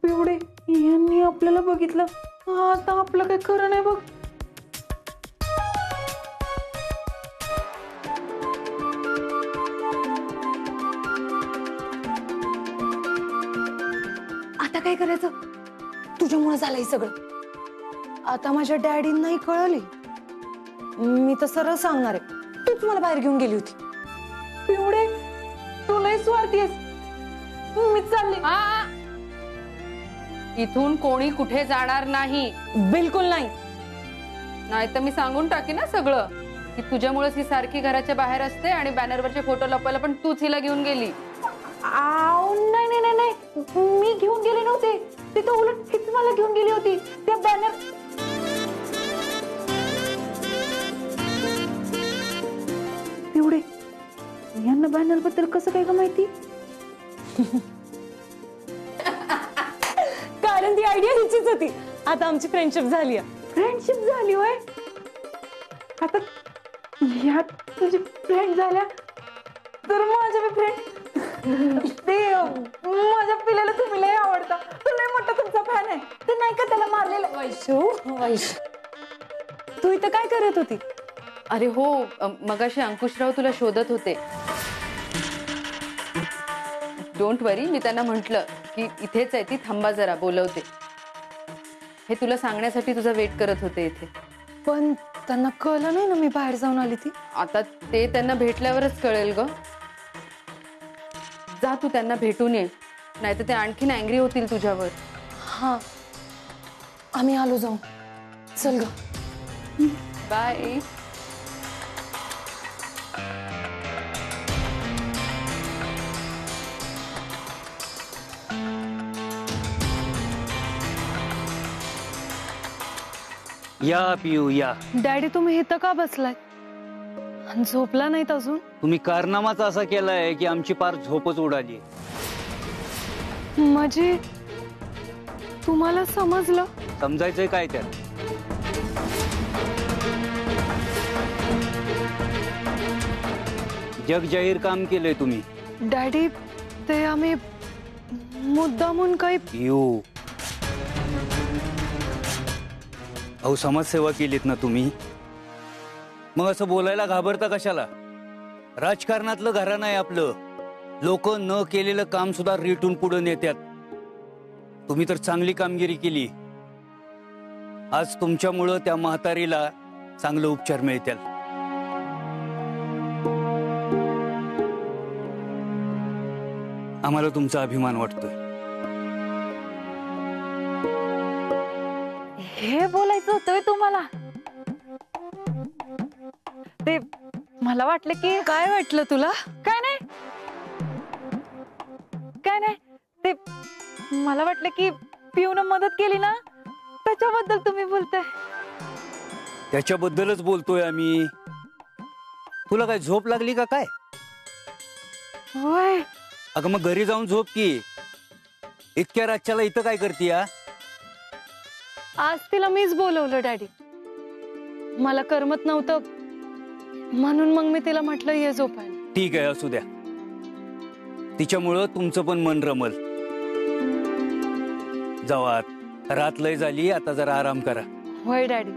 पिवडे यांनी आपल्याला बघितलं, आता आपलं काही खरं नाही बघ. आता काय करायचं? तुझ्यामुळे झालंय सगळं. आता माझ्या डॅडींनाही कळली. मी तर सरळ सांगणार आहे, तूच मला बाहेर घेऊन गेली होती. पिवडे तू लय स्वार्थी आहेस. मी चालले. इथून कोणी कुठे जाणार नाही. बिलकुल नाही. नाही तर मी सांगून टाकी ना सगळं, की तुझ्यामुळेच ही सारखी घराच्या बाहेर असते आणि बॅनरवरचे फोटो लपवायला पण तूच हिला घेऊन गेली. नाही नाही नाही नाही, मी घेऊन गेले नव्हते. ते तर उलट हीच मला घेऊन गेली होती. त्या बॅनर पिवडे यांना बॅनर बद्दल कसं काय का माहिती? कारण ती आयडिया हिचीच होती. आता आमची फ्रेंडशिप झाली. फ्रेंडशिप झाली होय. आता ह्या तुझी फ्रेंड झाल्या तर माझ्या फ्रेंड. ते माझ्या पिल्याला तुम्ही लय आवडता. तो लय मोठा तुमचा फॅन आहे. ते नाही का त्याला मारलेलं? वैशू तू इथं काय करत होती? अरे हो, मगाशी अंकुशराव तुला शोधत होते. डोंट वरी, मी त्यांना म्हटलं की इथेच आहे ती, थांबा जरा बोलवते. हे तुला सांगण्यासाठी तुझा वेट करत होते इथे. पण त्यांना कळलं नाही ना मी बाहेर जाऊन आली ती. आता ते त्यांना भेटल्यावरच कळेल ग. जा तू त्यांना भेटून ये, नाहीतर ते आणखीन अँग्री होतील तुझ्यावर. हा, आम्ही आलो जाऊन. चल ग. बाय. या पियू या. डॅडी तुम्ही इथं का बसलाय? झोपला नाहीत अजून? तुम्ही कारनामाच असा केलाय की आमची पार झोपच उडाली. म्हणजे तुम्हाला समजलं? समजायचंय काय त्यात? जग जाहीर काम केलंय तुम्ही. डॅडी ते आम्ही मुद्दामून काही. पियू अहो, समाजसेवा केलीत ना तुम्ही, मग असं बोलायला घाबरता कशाला? राजकारणातलं घराणं आहे आपलं. लोक न केलेलं काम सुद्धा रेटून पुढे नेतात. तुम्ही तर चांगली कामगिरी केली. आज तुमच्यामुळं त्या म्हातारीला चांगले उपचार मिळतील. आम्हाला तुमचा अभिमान वाटतोय. हे बोलायचं होतं तुम्हाला? ते मला वाटलं की. काय वाटलं तुला? काय नाही काय नाही, ते मला वाटलं की पिऊनं मदत केली ना, त्याच्याबद्दल तुम्ही बोलताय. त्याच्याबद्दलच बोलतोय आम्ही. तुला काय झोप लागली का काय? होय. अगं मग घरी जाऊन झोप की. इतक्या रातच्याला इथं काय करतीया? आज तिला मीच बोलवलं डॅडी. मला करमत नव्हतं म्हणून मग मी तिला म्हटलं ये झोपायला. ठीक आहे, असू द्या. तिच्यामुळं तुमचं पण मन रमल. जावा, रात लय झाली, आता जरा आराम करा. होय डॅडी.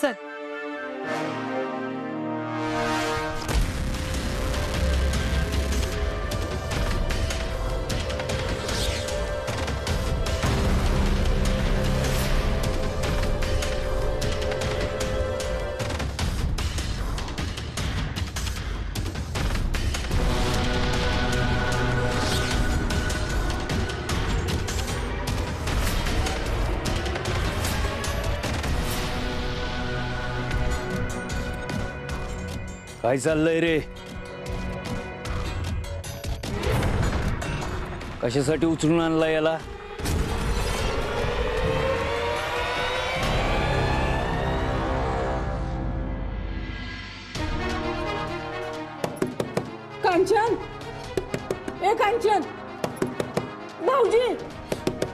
चल. काय चाललंय रे? कशासाठी उचलून आणला याला? कांचन, ए कांचन, भाऊजी,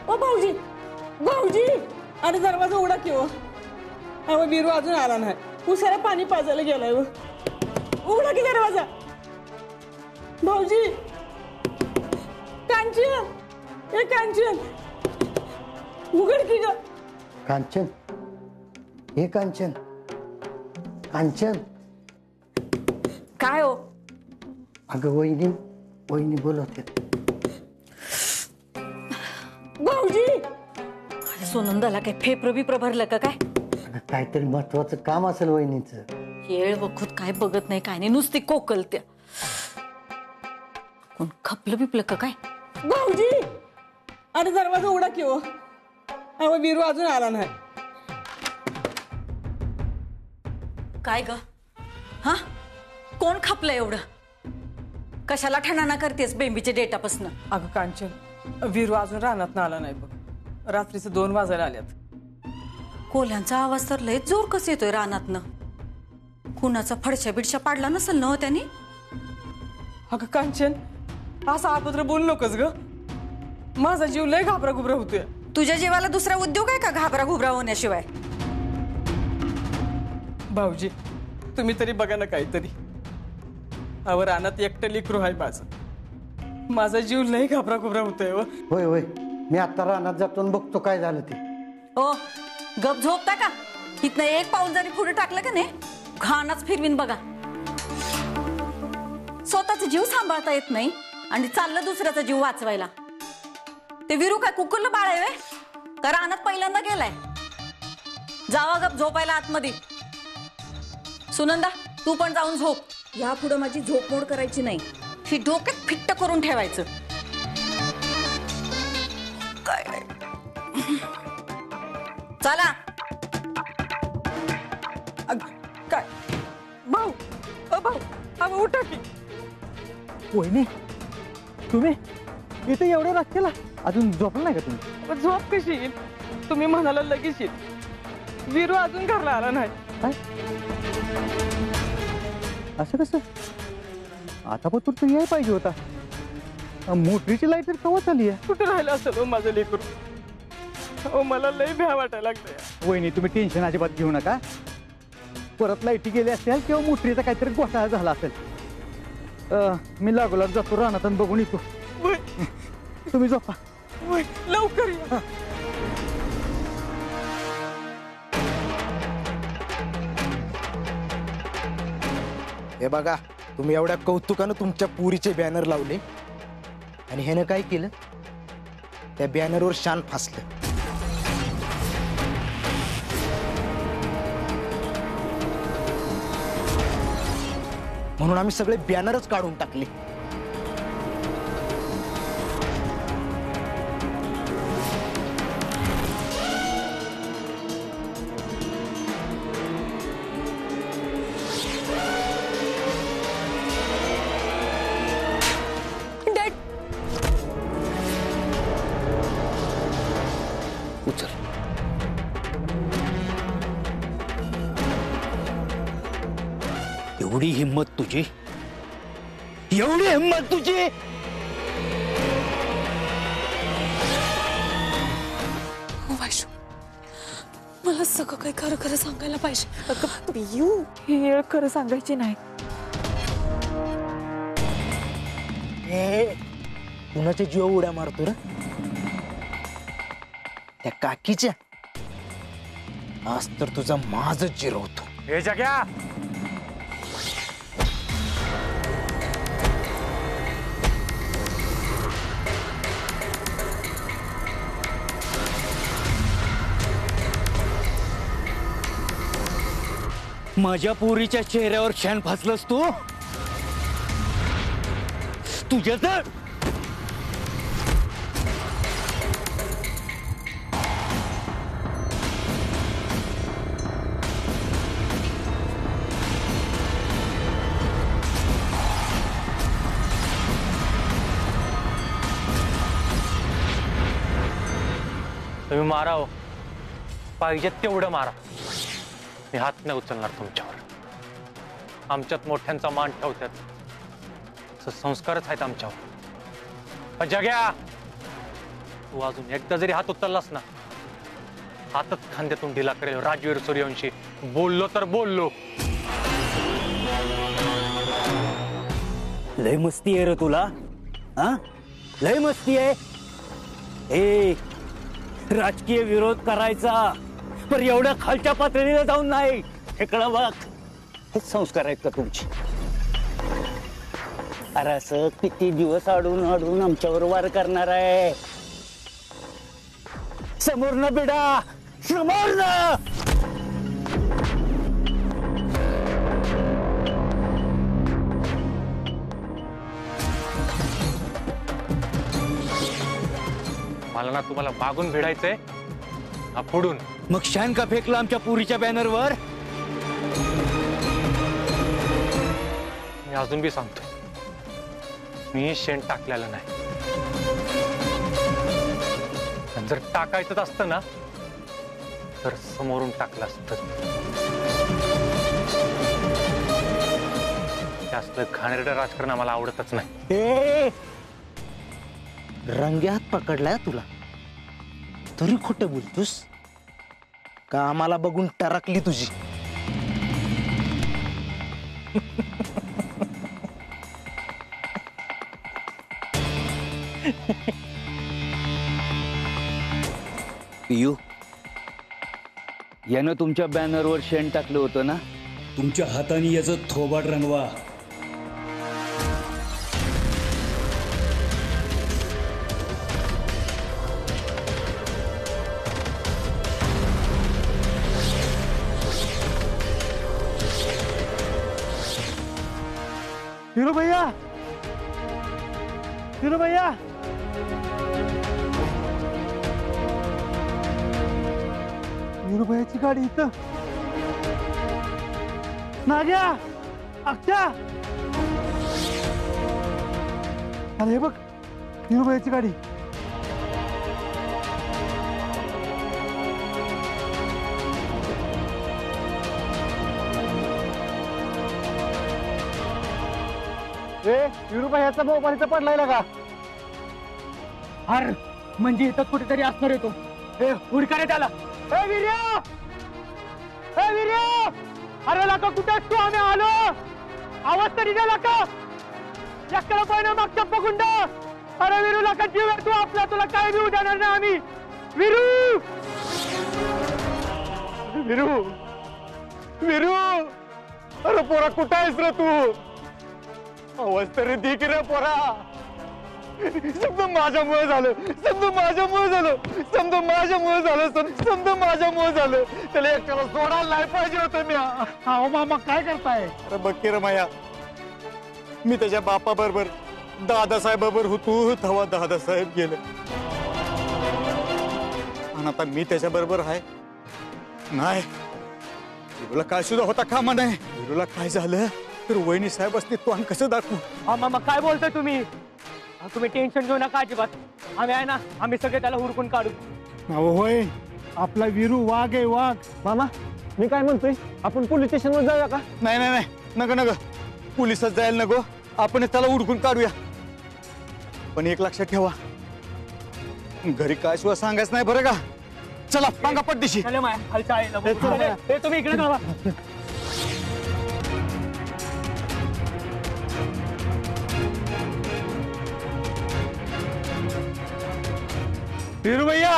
ओ भाऊजी, भाऊजी, अरे दरवाजा उघडा की हो. अहो बिरू अजून आला नाही. उसाला पाणी पाजायला गेलाय. उघडा की दरवाजा. भाऊजी, कांचन, ए कांचन उघड की ग. कांचन, हे कांचन, कांचन. काय हो? अगं वहिनी, वहिनी बोलवते. भाऊजी सोनंदाला काय फेपर बिप्र भरलं का काय? अगं काहीतरी महत्वाचं काम असेल वहिनीचं. येळ बघूत काय बघत नाही काय नाही नुसती कोकलत्या. कोण खपलं बिपलं का काय? भाऊजी अरे दरवाजा उघडा की हो. अहो वीरू अजून आला नाही. काय ग हा कोण खपलं एवढं? कशाला ठणाना करतेस बेंबीच्या डेटापासून? अगं कांचन वीरू अजून रानात आला नाही बघ. रात्रीचे 2 वाजायला आल्यात. कोल्ह्यांचा आवाज तर लय जोर कस येतोय रानातनं. कुणाचा फडशा बिडशा पाडला नसेल ना हो त्यांनी? अगं कांचन असं आपत्र बोलू नकोस ग. माझा जीव लय घाबरा घुबरा होतोय. तुझ्या जीवाला दुसरा उद्योग आहे का घाबरा घुबरा होण्याशिवाय? भाऊजी तुम्ही तरी बघा ना काहीतरी. अहो रानात एकटं लेकरू आहे माझं. माझा जीव लय घाबरा घुबरा होतोय. होय होय, मी आता रानात जातो आणि बघतो काय झालं ते. ओ गप झोपता का? इथनं एक पाऊल जरी पुढे टाकलं का नाही घाणच फिरवीन बघा. स्वतःचा जीव सांभाळता येत नाही आणि चाललं दुसऱ्याचा जीव वाचवायला. ते वीरू काय कुकुरला बाळ आहे व्हय? का रानात पहिल्यांदा गेलाय? जावा गप झोपायला आतमध्ये. सुनंदा तू पण जाऊन झोप. या पुढे माझी झोप मोड करायची नाही. ही डोक्यात फिट्ट करून ठेवायचं. काय चला. काय भाऊ भाऊ अगं उठा की. वहिनी तुम्ही इथे एवढ्या रात्रीला अजून झोपला नाही का तुम्ही? झोप कशी येईल? तुम्ही म्हणाला लगेच येईल. वीरू अजून घरला आला नाही. काय असं कसं? आता पण तू याय पाहिजे होता. मोटरीची लाईट तर कवा चालली आहे? कुठं राहिलं असेल हो माझं लेकरू? हो मला लय भ्या वाटायला लागतंय. वहिनी तुम्ही टेन्शन अजिबात घेऊ नका. परत लाईटी गेली असेल किंवा मोटरीचा काहीतरी घोटाळा झाला असेल. मी लागोलाग जातो रानात आणि बघून येतो. तुम्ही झोपा. लवकर या. हे बघा तुम्ही एवढ्या कौतुकानं तुमच्या पुरीचे बॅनर लावले आणि ह्यानं काय केलं? त्या बॅनरवर शान फासलं. म्हणून आम्ही सगळे बॅनरच काढून टाकले. उचल. एवढी हिम्मत तुझी? एवढी हिम्मत तुझी? वैशू मला सगळं काही खरं खरं सांगायला पाहिजे. अगं पियू ही वेळ खरं सांगायची नाही. कुणाच्या जीव उड्या मारतो रे? त्या काकीच्या. आज तर तुझा माझच जिरवतो. हे जग्या माझ्या पोरीच्या चेहऱ्यावर शान फासलंस तू? तुझ्या तर तुम्ही मारा हो, पाहिजे तेवढं मारा. मी हात नाही उचलणार तुमच्यावर. आमच्यात मोठ्यांचा मान ठेवतात, संस्कारच आहेत आमच्यावर. पण जग्या तू अजून एकदा जरी हात उचललास ना, हातच खांद्यातून ढिला करेल राजवीर सूर्यवंशी. बोललो तर बोललो. लय मस्ती आहे रे तुला. हा लय मस्ती आहे. ए राजकीय विरोध करायचा पण एवढ्या खालच्या पातळीला जाऊन नाही. इकडं बघ, हेच संस्कार आहेत का तुमचे? अरे असं किती दिवस अडून अडून आमच्यावर वार करणार आहे? समोर न बेडा, समोर न. मला ना तुम्हाला मागून भिडायचंय ना पुढून. मग शान का फेकला आमच्या पुरीच्या बॅनरवर? मी अजून बी सांगतो, मी शेण टाकलेलं नाही. आणि जर टाकायचंच असतं ना तर समोरून टाकलं असतं. ते असलं घाणेरडं राजकारण आम्हाला आवडतच नाही. ए रंग्यात पकडलाय तुला तरी खोटं बोलतोस का? आम्हाला बघून टरकली तुझी. पियू, यानं तुमच्या बॅनरवर शेण टाकलं होतं ना? तुमच्या हाताने याचं थोबाड रंगवा. हिरो भैया, हिरो भैया, हिरो भैयाची गाडी इथं. नाग्या, अक्षय, अरे हे बघ हिरो भैयाची गाडी. हिरो भैयाचा मोबाईल इथं पडलाय का? अरे म्हणजे इथं कुठेतरी असणार येतो. हुडकाने त्याला. अरे लाका कुठे तू? आम्ही आलो. आवाज तरी द्या लाका. चक्कर पाहिजे मागच्या पकुंड. अरे विरू लाका जीव आहे तू आपला, तुला काय देऊ देणार नाही आम्ही. विरू, विरू, विरू, अरे पोरा कुठं आहेस रे तू? आवाज तरी दे की रे पोरा. समजा माझ्यामुळे झालं, समजा माझ्यामुळे झालं, समजा माझ्यामुळे झालं, समजा माझ्यामुळे झालं. त्याला एकट्याला सोडायला नाही पाहिजे होतं मी. अहो मामा काय करताय? अरे बघ की रे माया, मी त्याच्या बापा बरोबर दादासाहेब बरोबर होतो तेव्हा दादासाहेब गेले आणि आता मी त्याच्या बरोबर आहे. नाही, विरूला काय सुद्धा होता कामा नाही. विरूला काय झालं तर वहिनी साहेब असते तो आणि कसं दाखवू? मामा काय बोलताय तुम्ही? तुम्ही टेन्शन घेऊ नका अजिबात. आम्ही आहे ना, आम्ही सगळे त्याला हुडकून काढू. होय, आपला विरू वाघ आहे, वाघ. मामा मी काय म्हणतोय, आपण पोलीस स्टेशनवर जाऊया का? नाही नाही नाही, नको नको, पोलिसात जायला नको. आपण त्याला हुडकून काढूया. पण एक लक्षात ठेवा, घरी काय सुद्धा सांगायचं नाही बरं का? चला सांगा पट्टीशी. तुम्ही इकडे जावा. वीरू भैया,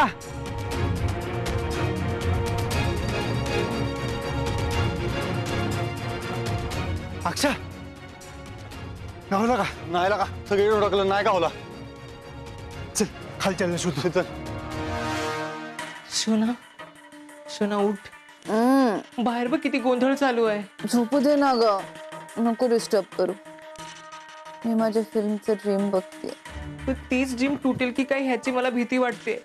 अक्षय गावला का? नाही का सगळे ओळखलं नाही गावला. चल खालच्या शोधू. चल सोना, सोना उठ. बाहेर बघ किती गोंधळ चालू आहे. झोपू दे ना ग, नको डिस्टर्ब करू. मी माझ्या फिल्मचं ड्रीम बघते. तीच ड्रीम तुटेल की काय ह्याची मला भीती वाटते.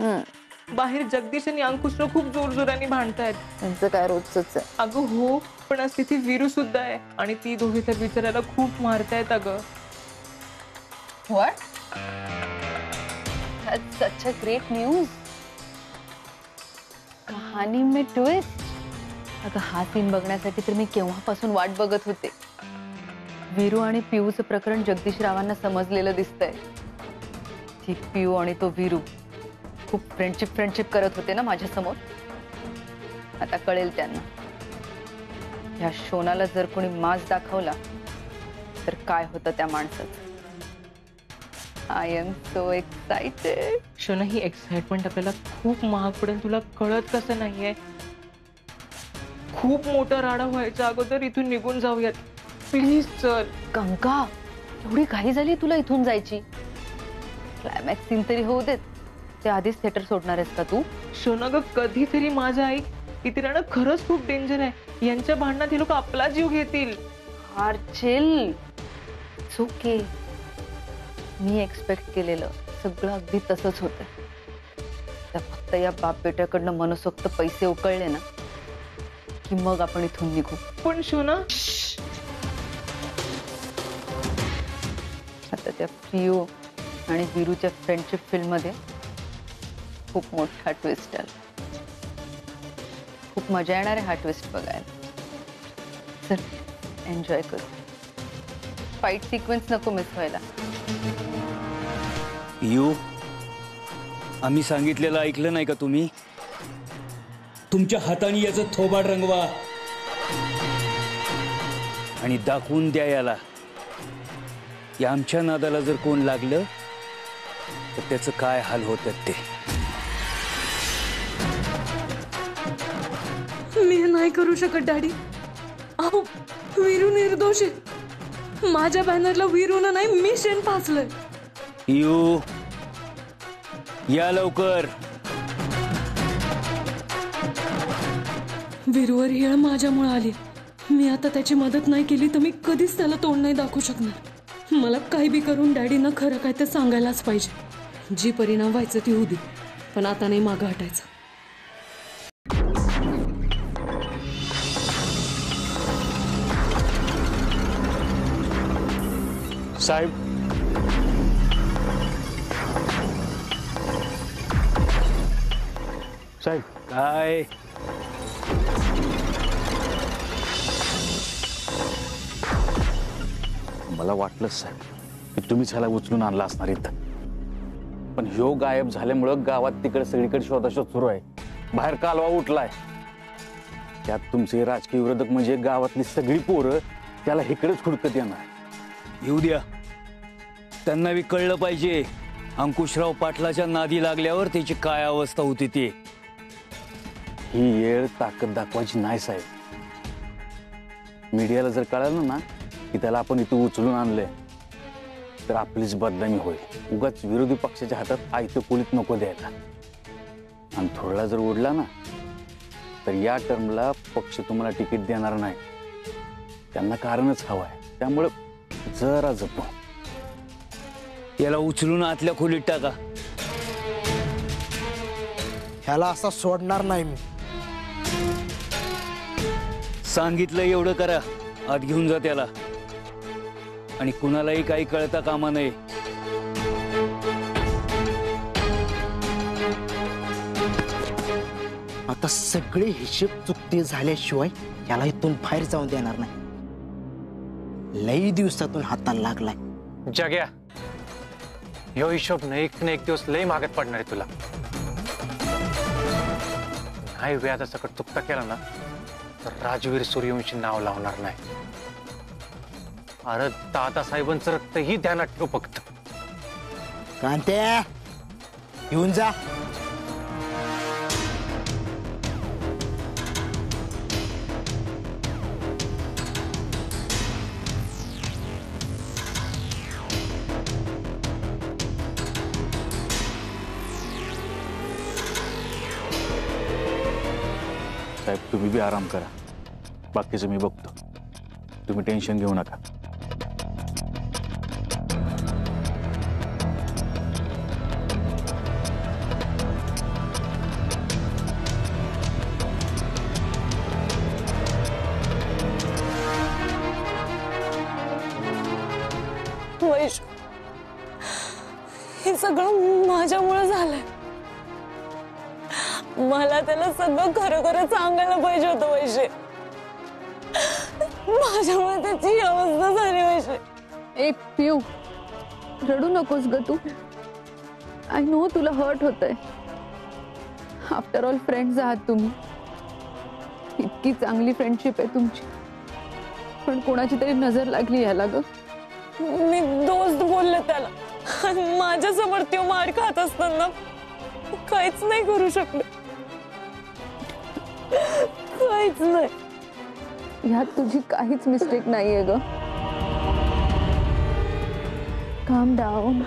बाहेर जगदीश आणि अंकुश खूप जोर जोराने भांडतायत. त्यांचं काय रोजच आहे. अगं हो, पण आज तिथे वीरू सुद्धा आहे आणि ती दोघे त्या बिचाऱ्याला खूप मारतायत. अगं what? That's such a great news. कहाणी में ट्विस्ट. अगं हा सीन बघण्यासाठी तर मी केव्हापासून वाट बघत होते. वीरू आणि पियूचं प्रकरण जगदीश रावांना समजलेलं दिसतंय. ती पियू आणि तो वीरू खूप फ्रेंडशिप करत होते ना माझ्या समोर. आता कळेल त्यांना. ह्या शोनाला जर कोणी माज दाखवला तर काय होतं त्या माणसाचं. I am so excited. शोना, ही एक्साइटमेंट आपल्याला खूप महाग पडेल. तुला कळत कसं नाहीये? खूप मोठा राडा व्हायच्या अगोदर इथून निघून जाऊयात. प्लीज चल. गंगा, एवढी घाई झाली तुला इथून जायची? क्लायमॅक्स सीन तरी होऊ देत. ते आधीच थिएटर सोडणार आहेस का तू? शोना ग, कधीतरी माझं ऐक. इथे राहणं खरंच खूप डेंजर आहे. यांच्या भांडणात हे लोक आपला जीव घेतील. हार chill. It's okay. Me expect केलेलं सगळं अगदी तसंच होतं. त्या फक्त या बाप बेट्याकडनं मनसोक्त पैसे उकळले ना की मग आपण इथून निघू. पण शोना, आता त्या प्रियो आणि वीरूच्या फ्रेंडशिप फिल्म मध्ये खूप मोठा ट्विस्ट आला. खूप मजा येणार आहे हा ट्विस्ट बघायला. चल एन्जॉय करू. फाईट सिक्वेन्स नको मिस व्हायला. यू, आम्ही सांगितलेलं ऐकलं नाही का तुम्ही? तुमच्या हाताने याचं थोबाड रंगवा आणि दाखवून द्या याला की आमच्या नादाला जर कोण लागलं तर त्याचं काय हाल होतात ते. मी नाही करू शकत डॅडी. अहो, वीरू निर्दोष आहे. माझ्या बॅनरला वीरूनं नाही, मी शेण पाचलंय. यू, या लवकर. वीरूवर येळ माझ्यामुळे आली. मी आता त्याची मदत नाही केली तर मी कधीच त्याला तोंड नाही दाखवू शकणार. मला काही बी करून डॅडीना खरं काय ते सांगायलाच पाहिजे. जी परिणाम व्हायचं ती होऊ दे, पण आता नाही मागं हटायचं. साहेब, साहेब, काय मला वाटलंच साहेब की तुम्हीच ह्याला उचलून आणला असणार इथं. पण ह्यो गायब झाल्यामुळं गावात तिकडे सगळीकडे शोधाशोध सुरू आहे. बाहेर कालवा उठलाय. त्यात तुमचे राजकीय विरोधक म्हणजे गावातली सगळी पोरं त्याला इकडेच हुडकत येणार. येऊ द्या. त्यांना बी कळलं पाहिजे अंकुशराव पाटलाच्या नादी लागल्यावर त्याची काय अवस्था होती ती. ही येळ ताकद दाखवायची नाही साहेब. मीडियाला जर कळालं ना की त्याला आपण इथं उचलून आणलंय तर आपलीच बदनामी होईल. उगाच विरोधी पक्षाच्या हातात आयतं पोलीत नको द्यायला. आणि थोडा जर उडला ना तर या टर्मला पक्ष तुम्हाला तिकीट देणार नाही. त्यांना कारणच हवं आहे. त्यामुळं जरा जपून. याला उचलून आतल्या खोलीत टाका. ह्याला असा सोडणार नाही मी. सांगितलं एवढं करा. आत घेऊन जा त्याला. आणि कुणालाही काही कळता कामा नये. आता सगळे हिशेब चुकते झाल्याशिवाय याला इथून बाहेर जाऊन देणार नाही. लई दिवसातून हाताला लागलाय. जग्या, ह्यो हिशोब ना एक दिवस लई मागत पडणार आहे तुला. नाही व्याजा सकट चुकता केला ना तर राजवीर सूर्यवंशी नाव लावणार नाही. अरे दादासाहेबांचं रक्तही ध्यानात ठेव फक्त. कांत्या, येऊन जा. साहेब, तुम्ही बी आराम करा. बाकीचं मी बघतो. तुम्ही टेन्शन घेऊ नका. वैश, हे सगळं माझ्यामुळे झालंय. मला त्याला सगळं खरं खरं सांगायला पाहिजे होतं वैशे. माझ्यामुळे त्याची अवस्था झाली वैशे. ए पिऊ, रडू नकोस ग तू. आय नो तुला हर्ट होतंय. आफ्टर ऑल फ्रेंड्स आहात तुम्ही. इतकी चांगली फ्रेंडशिप आहे तुमची. पण कोणाची तरी नजर लागली याला ग. मी दोस्त बोलले त्याला. माझ्यासमोर तो मार खात असताना काहीच नाही करू शकले, काहीच नाही. ह्यात तुझी काहीच मिस्टेक नाहीये ग. काम डाऊन.